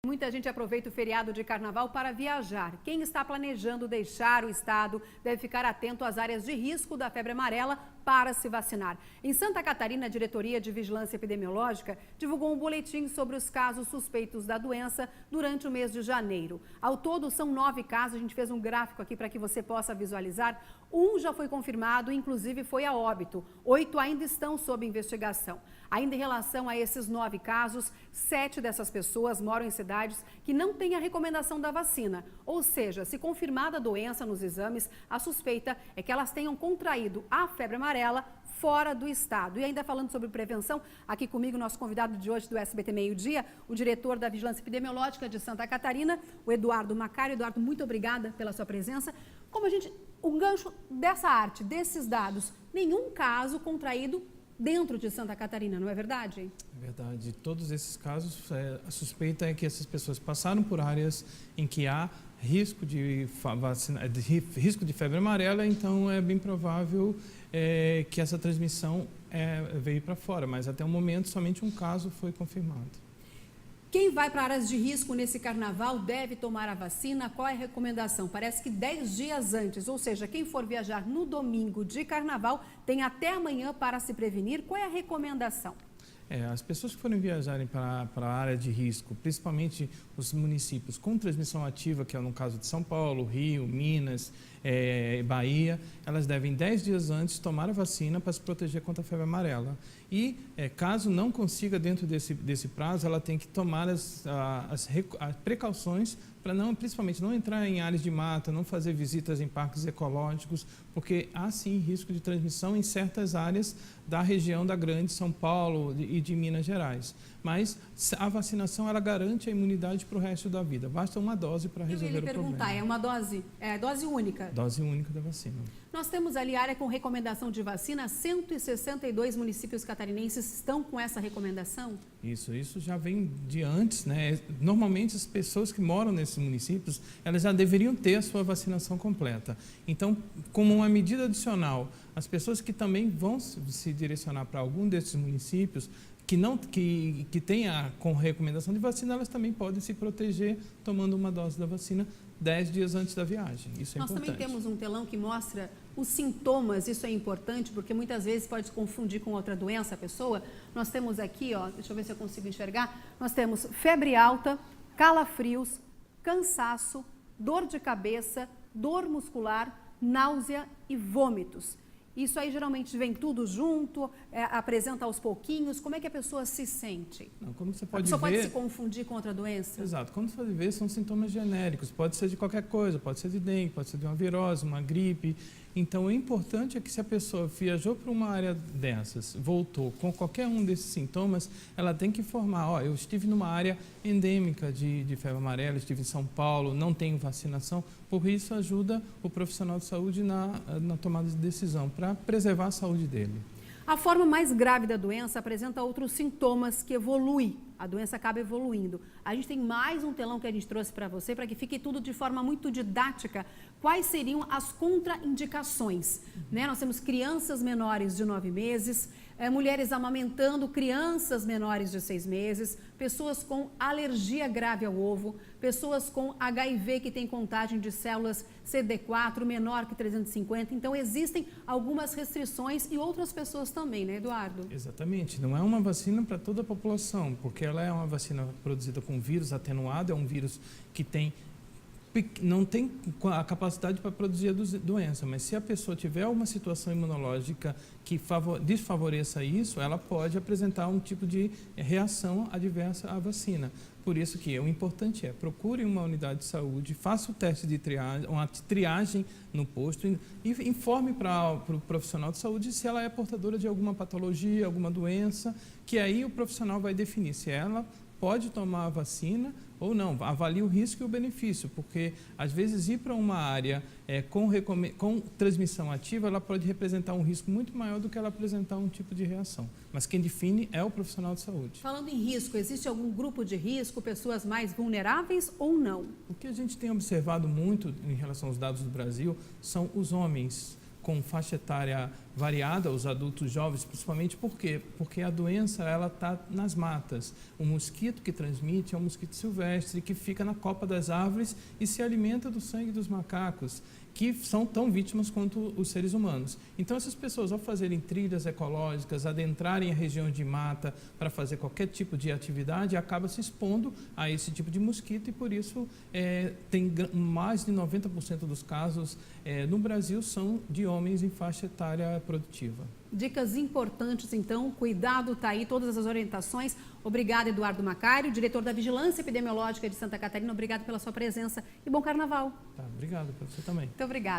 Muita gente aproveita o feriado de carnaval para viajar. Quem está planejando deixar o estado deve ficar atento às áreas de risco da febre amarela para se vacinar. Em Santa Catarina, a Diretoria de Vigilância Epidemiológica divulgou um boletim sobre os casos suspeitos da doença durante o mês de janeiro. Ao todo, são 9 casos. A gente fez um gráfico aqui para que você possa visualizar. Um já foi confirmado, inclusive foi a óbito. 8 ainda estão sob investigação. Ainda em relação a esses 9 casos, 7 dessas pessoas moram em cidades que não têm a recomendação da vacina. Ou seja, se confirmada a doença nos exames, a suspeita é que elas tenham contraído a febre amarela fora do estado. E ainda falando sobre prevenção, aqui comigo nosso convidado de hoje do SBT Meio Dia, o diretor da Vigilância Epidemiológica de Santa Catarina, o Eduardo Macário. Eduardo, muito obrigada pela sua presença. O gancho dessa arte, desses dados, nenhum caso contraído dentro de Santa Catarina, não é verdade? É verdade. Todos esses casos, a suspeita é que essas pessoas passaram por áreas em que há risco de febre amarela, então é bem provável que essa transmissão veio para fora, mas até o momento somente um caso foi confirmado. Quem vai para áreas de risco nesse carnaval deve tomar a vacina? Qual é a recomendação? Parece que 10 dias antes, ou seja, quem for viajar no domingo de carnaval tem até amanhã para se prevenir. Qual é a recomendação? As pessoas que forem viajarem para a área de risco, principalmente os municípios com transmissão ativa, que é no caso de São Paulo, Rio, Minas, Bahia, elas devem 10 dias antes tomar a vacina para se proteger contra a febre amarela. E caso não consiga dentro desse prazo, ela tem que tomar as precauções para principalmente não entrar em áreas de mata, não fazer visitas em parques ecológicos, porque há sim risco de transmissão em certas áreas da região da Grande São Paulo e de Minas Gerais. Mas a vacinação ela garante a imunidade para o resto da vida. Basta uma dose para resolver o problema. Eu ia lhe perguntar, é uma dose única? Dose única da vacina. Nós temos ali área com recomendação de vacina, 162 municípios catarinenses estão com essa recomendação? Isso já vem de antes, né? Normalmente as pessoas que moram nesses municípios, elas já deveriam ter a sua vacinação completa. Então, como uma medida adicional, as pessoas que também vão se direcionar para algum desses municípios, que tenha com recomendação de vacina, elas também podem se proteger tomando uma dose da vacina 10 dias antes da viagem. Isso é importante. Nós também temos um telão que mostra os sintomas, isso é importante, porque muitas vezes pode se confundir com outra doença a pessoa. Nós temos aqui, deixa eu ver se eu consigo enxergar, nós temos febre alta, calafrios, cansaço, dor de cabeça, dor muscular, náusea e vômitos. Isso aí geralmente vem tudo junto, apresenta aos pouquinhos. Como é que a pessoa se sente? Não, como você a pessoa pode se confundir com outra doença? Exato. Como você pode ver, são sintomas genéricos. Pode ser de qualquer coisa, pode ser de dengue, pode ser de uma virose, uma gripe. Então, o importante é que se a pessoa viajou para uma área dessas, voltou com qualquer um desses sintomas, ela tem que informar, eu estive numa área endêmica de febre amarela, estive em São Paulo, não tenho vacinação, por isso ajuda o profissional de saúde na tomada de decisão, para preservar a saúde dele. A forma mais grave da doença apresenta outros sintomas que evoluem. A doença acaba evoluindo. A gente tem mais um telão que a gente trouxe para você, para que fique tudo de forma muito didática. Quais seriam as contraindicações? Nós temos crianças menores de 9 meses, mulheres amamentando crianças menores de 6 meses, pessoas com alergia grave ao ovo, pessoas com HIV que tem contagem de células CD4 menor que 350. Então, existem algumas restrições e outras pessoas também, né, Eduardo? Exatamente. Não é uma vacina para toda a população, porque ela é uma vacina produzida com vírus atenuado, é um vírus que não tem a capacidade para produzir a doença, mas se a pessoa tiver uma situação imunológica que desfavoreça isso, ela pode apresentar um tipo de reação adversa à vacina. Por isso que o importante procure uma unidade de saúde, faça o teste de triagem, uma triagem no posto e informe para o profissional de saúde se ela é portadora de alguma patologia, alguma doença, que aí o profissional vai definir se ela pode tomar a vacina ou não, avalie o risco e o benefício, porque às vezes ir para uma área com transmissão ativa, ela pode representar um risco muito maior do que ela apresentar um tipo de reação. Mas quem define é o profissional de saúde. Falando em risco, existe algum grupo de risco, pessoas mais vulneráveis ou não? O que a gente tem observado muito em relação aos dados do Brasil são os homens com faixa etária variada, os adultos jovens, principalmente. Por quê? Porque a doença ela está nas matas. O mosquito que transmite é um mosquito silvestre que fica na copa das árvores e se alimenta do sangue dos macacos, que são tão vítimas quanto os seres humanos. Então, essas pessoas, ao fazerem trilhas ecológicas, adentrarem a região de mata para fazer qualquer tipo de atividade, acaba se expondo a esse tipo de mosquito e, por isso, tem mais de 90% dos casos no Brasil são de homens em faixa etária produtiva. Dicas importantes, então, cuidado, tá aí, todas as orientações. Obrigada, Eduardo Macário, diretor da Vigilância Epidemiológica de Santa Catarina. Obrigado pela sua presença e bom carnaval. Tá, obrigado para você também. Muito obrigada.